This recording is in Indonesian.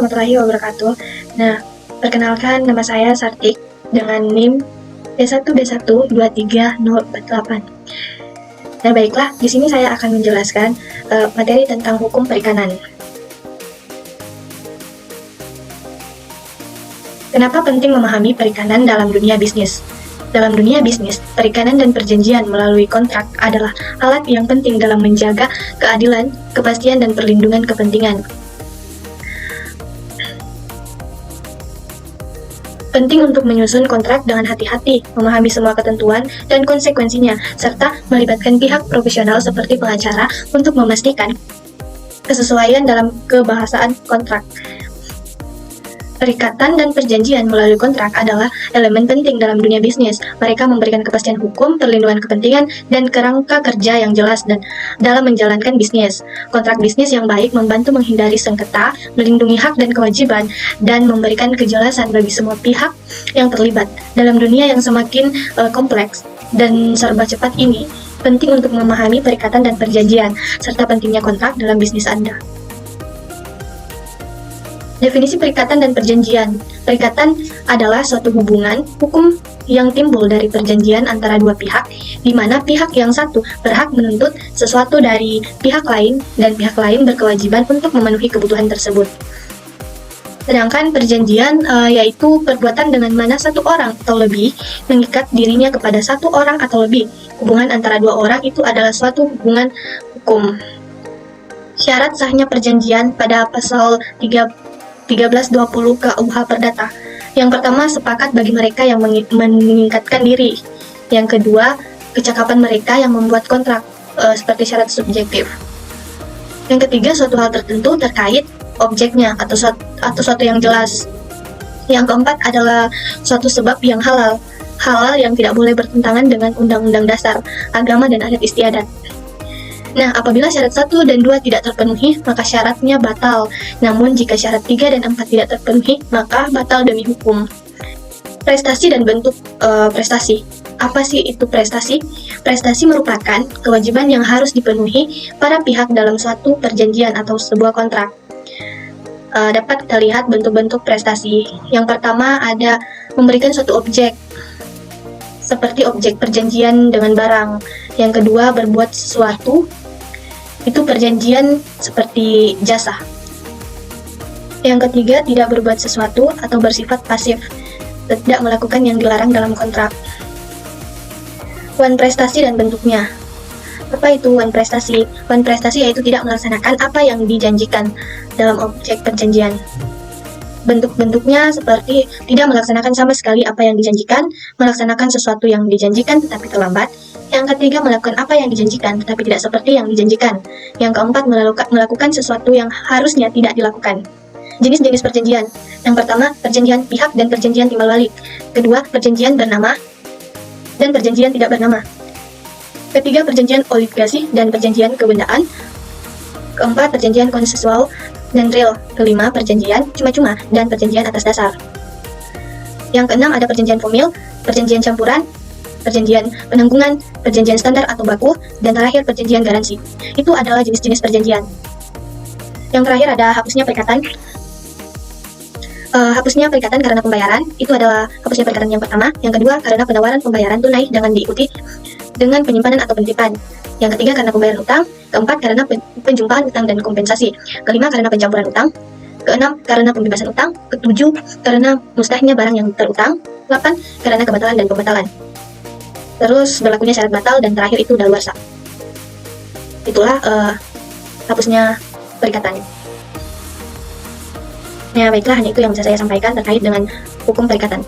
warahmatullahi wabarakatuh. Nah, perkenalkan nama saya Sartik dengan NIM D1D1230048. Nah, baiklah, di sini saya akan menjelaskan materi tentang hukum perikanan. Kenapa penting memahami perikanan dalam dunia bisnis? Dalam dunia bisnis, perikanan dan perjanjian melalui kontrak adalah alat yang penting dalam menjaga keadilan, kepastian, dan perlindungan kepentingan. Penting untuk menyusun kontrak dengan hati-hati, memahami semua ketentuan dan konsekuensinya, serta melibatkan pihak profesional seperti pengacara untuk memastikan kesesuaian dalam kebahasaan kontrak. Perikatan dan perjanjian melalui kontrak adalah elemen penting dalam dunia bisnis. Mereka memberikan kepastian hukum, perlindungan kepentingan, dan kerangka kerja yang jelas dan dalam menjalankan bisnis. Kontrak bisnis yang baik membantu menghindari sengketa, melindungi hak dan kewajiban, dan memberikan kejelasan bagi semua pihak yang terlibat. Dalam dunia yang semakin kompleks dan serba cepat ini, penting untuk memahami perikatan dan perjanjian, serta pentingnya kontrak dalam bisnis Anda. Definisi perikatan dan perjanjian. Perikatan adalah suatu hubungan hukum yang timbul dari perjanjian antara dua pihak, di mana pihak yang satu berhak menuntut sesuatu dari pihak lain, dan pihak lain berkewajiban untuk memenuhi kebutuhan tersebut. Sedangkan perjanjian yaitu perbuatan dengan mana satu orang atau lebih mengikat dirinya kepada satu orang atau lebih. Hubungan antara dua orang itu adalah suatu hubungan hukum. Syarat sahnya perjanjian pada pasal 1320 KUH Perdata. Yang pertama, sepakat bagi mereka yang meningkatkan diri. Yang kedua, kecakapan mereka yang membuat kontrak, seperti syarat subjektif. Yang ketiga, suatu hal tertentu terkait objeknya atau suatu yang jelas. Yang keempat adalah suatu sebab yang halal yang tidak boleh bertentangan dengan undang-undang dasar, agama, dan adat istiadat. Nah, apabila syarat 1 dan 2 tidak terpenuhi, maka syaratnya batal. Namun, jika syarat 3 dan 4 tidak terpenuhi, maka batal demi hukum. Prestasi dan bentuk prestasi. Apa sih itu prestasi? Prestasi merupakan kewajiban yang harus dipenuhi para pihak dalam suatu perjanjian atau sebuah kontrak. Dapat kita lihat bentuk-bentuk prestasi. Yang pertama ada memberikan suatu objek, seperti objek perjanjian dengan barang. Yang kedua, berbuat sesuatu, itu perjanjian seperti jasa. Yang ketiga, tidak berbuat sesuatu atau bersifat pasif, tidak melakukan yang dilarang dalam kontrak. Wan prestasi dan bentuknya. Apa itu wan prestasi? Wan prestasi yaitu tidak melaksanakan apa yang dijanjikan dalam objek perjanjian. Bentuk-bentuknya seperti tidak melaksanakan sama sekali apa yang dijanjikan, melaksanakan sesuatu yang dijanjikan tetapi terlambat. Yang ketiga, melakukan apa yang dijanjikan tetapi tidak seperti yang dijanjikan. Yang keempat, melakukan sesuatu yang harusnya tidak dilakukan. Jenis-jenis perjanjian. Yang pertama, perjanjian pihak dan perjanjian timbal balik. Kedua, perjanjian bernama dan perjanjian tidak bernama. Ketiga, perjanjian obligasi dan perjanjian kebendaan. Keempat, perjanjian konsensual dan real. Kelima, perjanjian cuma-cuma dan perjanjian atas dasar. Yang keenam, ada perjanjian formil, perjanjian campuran, perjanjian penanggungan, perjanjian standar atau baku, dan terakhir perjanjian garansi. Itu adalah jenis-jenis perjanjian. Yang terakhir ada hapusnya perikatan. Hapusnya perikatan karena pembayaran, itu adalah hapusnya perikatan yang pertama. Yang kedua, karena penawaran pembayaran tunai dengan diikuti dengan penyimpanan atau penitipan. Yang ketiga, karena pembayaran utang. Keempat, karena penjumpaan utang dan kompensasi. Kelima, karena pencampuran utang. Keenam, karena pembebasan utang. Ketujuh, karena mustahilnya barang yang terutang. 8, karena kebatalan dan pembatalan. Terus berlakunya syarat batal, dan terakhir itu daluarsa. Itulah hapusnya perikatan. Ya baiklah, hanya itu yang bisa saya sampaikan terkait dengan hukum perikatan.